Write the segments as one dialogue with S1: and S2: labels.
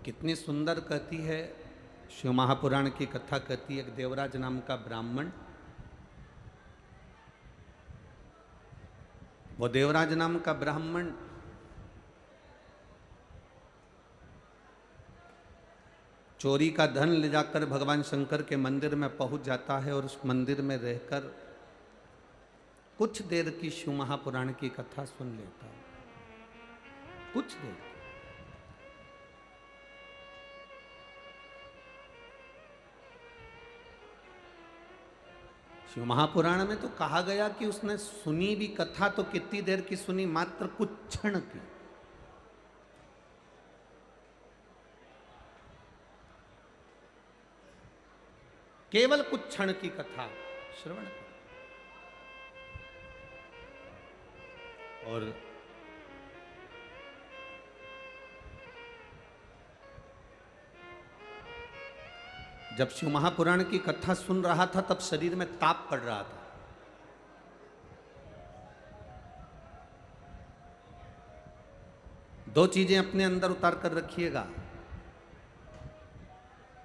S1: कितनी सुंदर कहती है शिव महापुराण की कथा। कहती है एक देवराज नाम का ब्राह्मण, वो देवराज नाम का ब्राह्मण चोरी का धन ले जाकर भगवान शंकर के मंदिर में पहुंच जाता है और उस मंदिर में रहकर कुछ देर की शिव महापुराण की कथा सुन लेता है। कुछ देर। शिव महापुराण में तो कहा गया कि उसने सुनी भी कथा तो कितनी देर की सुनी, मात्र कुछ क्षण की। केवल कुछ क्षण की कथा श्रवण। और जब शिव महापुराण की कथा सुन रहा था तब शरीर में ताप पड़ रहा था। दो चीजें अपने अंदर उतार कर रखिएगा।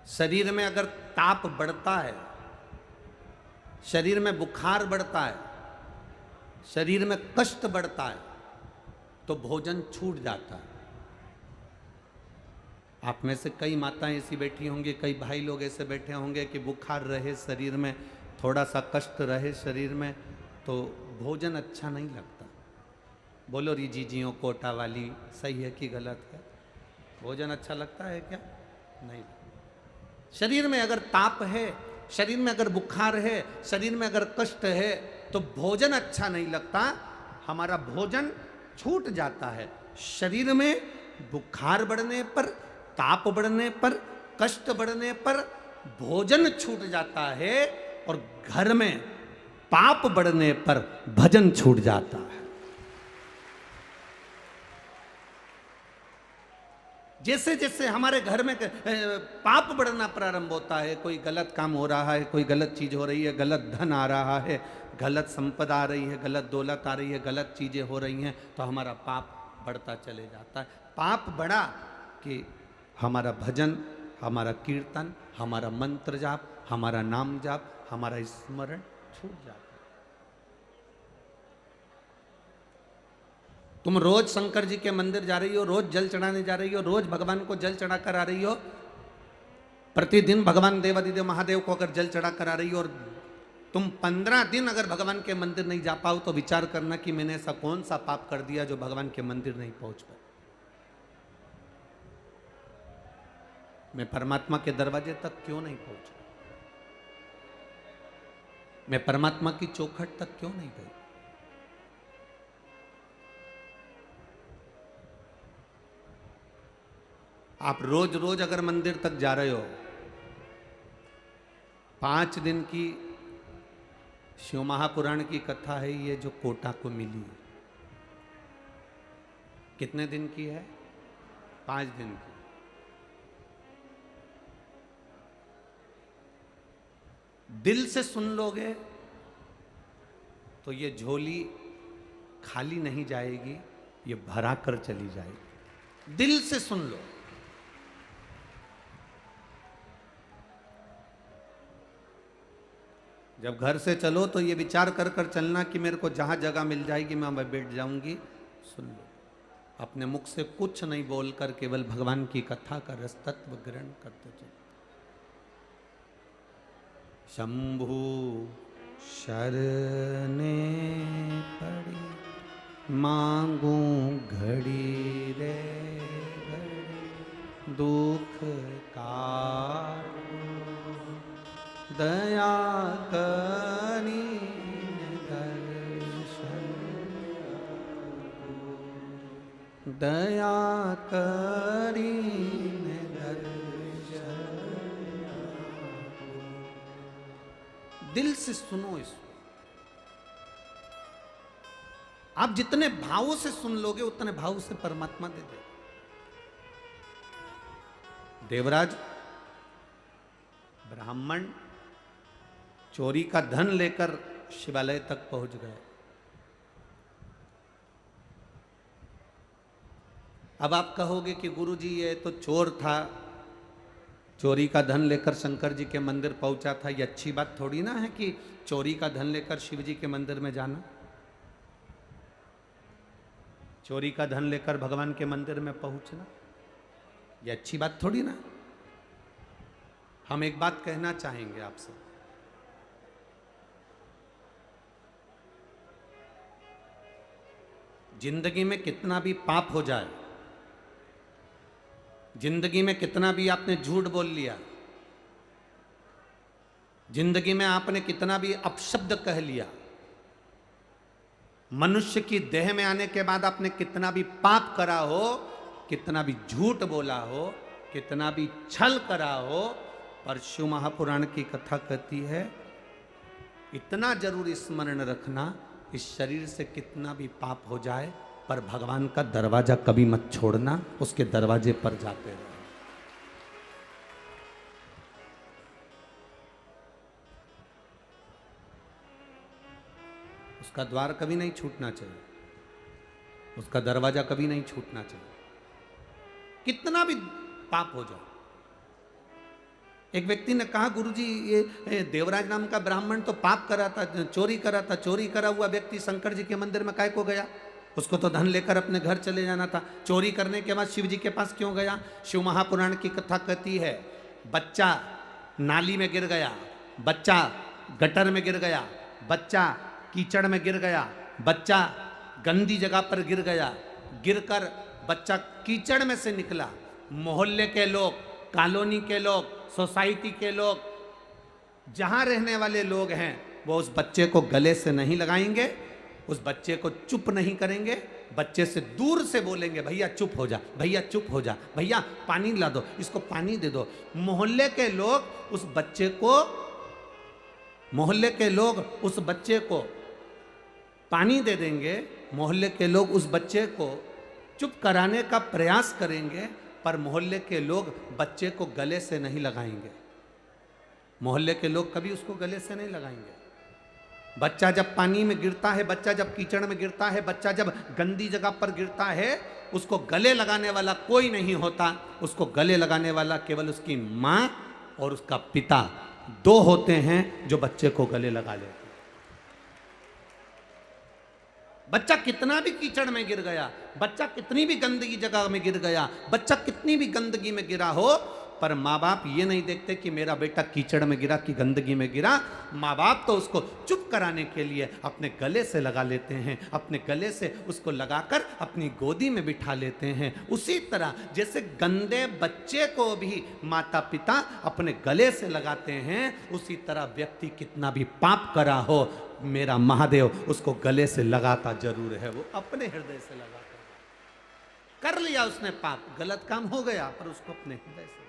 S1: शरीर में अगर ताप बढ़ता है, शरीर में बुखार बढ़ता है, शरीर में कष्ट बढ़ता है, तो भोजन छूट जाता है। आप में से कई माताएं ऐसी बैठी होंगी, कई भाई लोग ऐसे बैठे होंगे कि बुखार रहे शरीर में, थोड़ा सा कष्ट रहे शरीर में, तो भोजन अच्छा नहीं लगता। बोलो री जीजियों कोटा वाली, सही है कि गलत है? भोजन अच्छा लगता है क्या? नहीं। शरीर में अगर ताप है, शरीर में अगर बुखार है, शरीर में अगर कष्ट है, तो भोजन अच्छा नहीं लगता, हमारा भोजन छूट जाता है। शरीर में बुखार बढ़ने पर, ताप बढ़ने पर, कष्ट बढ़ने पर भोजन छूट जाता है, और घर में पाप बढ़ने पर भजन छूट जाता है। जैसे जैसे हमारे घर में पाप बढ़ना प्रारंभ होता है, कोई गलत काम हो रहा है, कोई गलत चीज हो रही है, गलत धन आ रहा है, गलत संपदा आ रही है, गलत दौलत आ रही है, गलत चीजें हो रही हैं, तो हमारा पाप बढ़ता चले जाता है। पाप बढ़ा कि हमारा भजन, हमारा कीर्तन, हमारा मंत्र जाप, हमारा नाम जाप, हमारा स्मरण छूट जाता है। तुम रोज शंकर जी के मंदिर जा रही हो, रोज जल चढ़ाने जा रही हो, रोज भगवान को जल चढ़ा कर आ रही हो, प्रतिदिन भगवान देवादिदेव महादेव को अगर जल चढ़ा कर आ रही हो, और तुम 15 दिन अगर भगवान के मंदिर नहीं जा पाओ, तो विचार करना कि मैंने ऐसा कौन सा पाप कर दिया जो भगवान के मंदिर नहीं पहुंच पाए। मैं परमात्मा के दरवाजे तक क्यों नहीं पहुंचा? मैं परमात्मा की चौखट तक क्यों नहीं गई? आप रोज रोज अगर मंदिर तक जा रहे हो, 5 दिन की शिव महापुराण की कथा है ये जो कोटा को मिली। कितने दिन की है? 5 दिन की। दिल से सुन लोगे तो ये झोली खाली नहीं जाएगी, ये भरा कर चली जाएगी। दिल से सुन लो। जब घर से चलो तो ये विचार कर कर चलना कि मेरे को जहां जगह मिल जाएगी मैं वहां बैठ जाऊंगी। सुन लो। अपने मुख से कुछ नहीं बोलकर केवल भगवान की कथा का रस तत्व ग्रहण करते चलो। शंभु शरणे पड़ी मांगू घड़ी रे घड़ी, दुख का दया करी दर्शन, दया करी दर्शन। दिल से सुनो इसको। आप जितने भावों से सुन लोगे उतने भाव से परमात्मा दे दे। देवराज ब्राह्मण चोरी का धन लेकर शिवालय तक पहुंच गए। अब आप कहोगे कि गुरुजी ये तो चोर था, चोरी का धन लेकर शंकर जी के मंदिर पहुंचा था। ये अच्छी बात थोड़ी ना है कि चोरी का धन लेकर शिव जी के मंदिर में जाना, चोरी का धन लेकर भगवान के मंदिर में पहुंचना, ये अच्छी बात थोड़ी ना। हम एक बात कहना चाहेंगे आपसे, जिंदगी में कितना भी पाप हो जाए, जिंदगी में कितना भी आपने झूठ बोल लिया, जिंदगी में आपने कितना भी अपशब्द कह लिया, मनुष्य की देह में आने के बाद आपने कितना भी पाप करा हो, कितना भी झूठ बोला हो, कितना भी छल करा हो, पर शिव महापुराण की कथा कहती है इतना जरूर स्मरण रखना, इस शरीर से कितना भी पाप हो जाए पर भगवान का दरवाजा कभी मत छोड़ना, उसके दरवाजे पर जाते रहो। उसका द्वार कभी नहीं छूटना चाहिए, उसका दरवाजा कभी नहीं छूटना चाहिए, कितना भी पाप हो जाए। एक व्यक्ति ने कहा गुरुजी ये देवराज नाम का ब्राह्मण तो पाप करा था, चोरी करा था, चोरी करा हुआ व्यक्ति शंकर जी के मंदिर में काय को गया, उसको तो धन लेकर अपने घर चले जाना था, चोरी करने के बाद शिव जी के पास क्यों गया। शिव महापुराण की कथा कहती है बच्चा नाली में गिर गया, बच्चा गटर में गिर गया, बच्चा कीचड़ में गिर गया, बच्चा गंदी जगह पर गिर गया, गिरकर बच्चा कीचड़ में से निकला। मोहल्ले के लोग, कॉलोनी के लोग, सोसाइटी के लोग, जहां रहने वाले लोग हैं वो उस बच्चे को गले से नहीं लगाएंगे, उस बच्चे को चुप नहीं करेंगे, बच्चे से दूर से बोलेंगे भैया चुप हो जा, भैया चुप हो जा, भैया पानी ला दो, इसको पानी दे दो। मोहल्ले के लोग उस बच्चे को, मोहल्ले के लोग उस बच्चे को पानी दे देंगे, मोहल्ले के लोग उस बच्चे को चुप कराने का प्रयास करेंगे, पर मोहल्ले के लोग बच्चे को गले से नहीं लगाएंगे, मोहल्ले के लोग कभी उसको गले से नहीं लगाएंगे। बच्चा जब पानी में गिरता है, बच्चा जब कीचड़ में गिरता है, बच्चा जब गंदी जगह पर गिरता है, उसको गले लगाने वाला कोई नहीं होता, उसको गले लगाने वाला केवल उसकी माँ और उसका पिता, दो होते हैं जो बच्चे को गले लगा लेते हैं। बच्चा कितना भी कीचड़ में गिर गया, बच्चा कितनी भी गंदगी जगह में गिर गया, बच्चा कितनी भी गंदगी में गिरा हो, पर माँ बाप ये नहीं देखते कि मेरा बेटा कीचड़ में गिरा कि गंदगी में गिरा। माँ बाप तो उसको चुप कराने के लिए अपने गले से लगा लेते हैं, अपने गले से उसको लगाकर अपनी गोदी में बिठा लेते हैं। उसी तरह जैसे गंदे बच्चे को भी माता पिता अपने गले से लगाते हैं, उसी तरह व्यक्ति कितना भी पाप करा हो, मेरा महादेव उसको गले से लगाता जरूर है, वो अपने हृदय से लगाता। कर लिया उसने पाप, गलत काम हो गया, पर उसको अपने हृदय से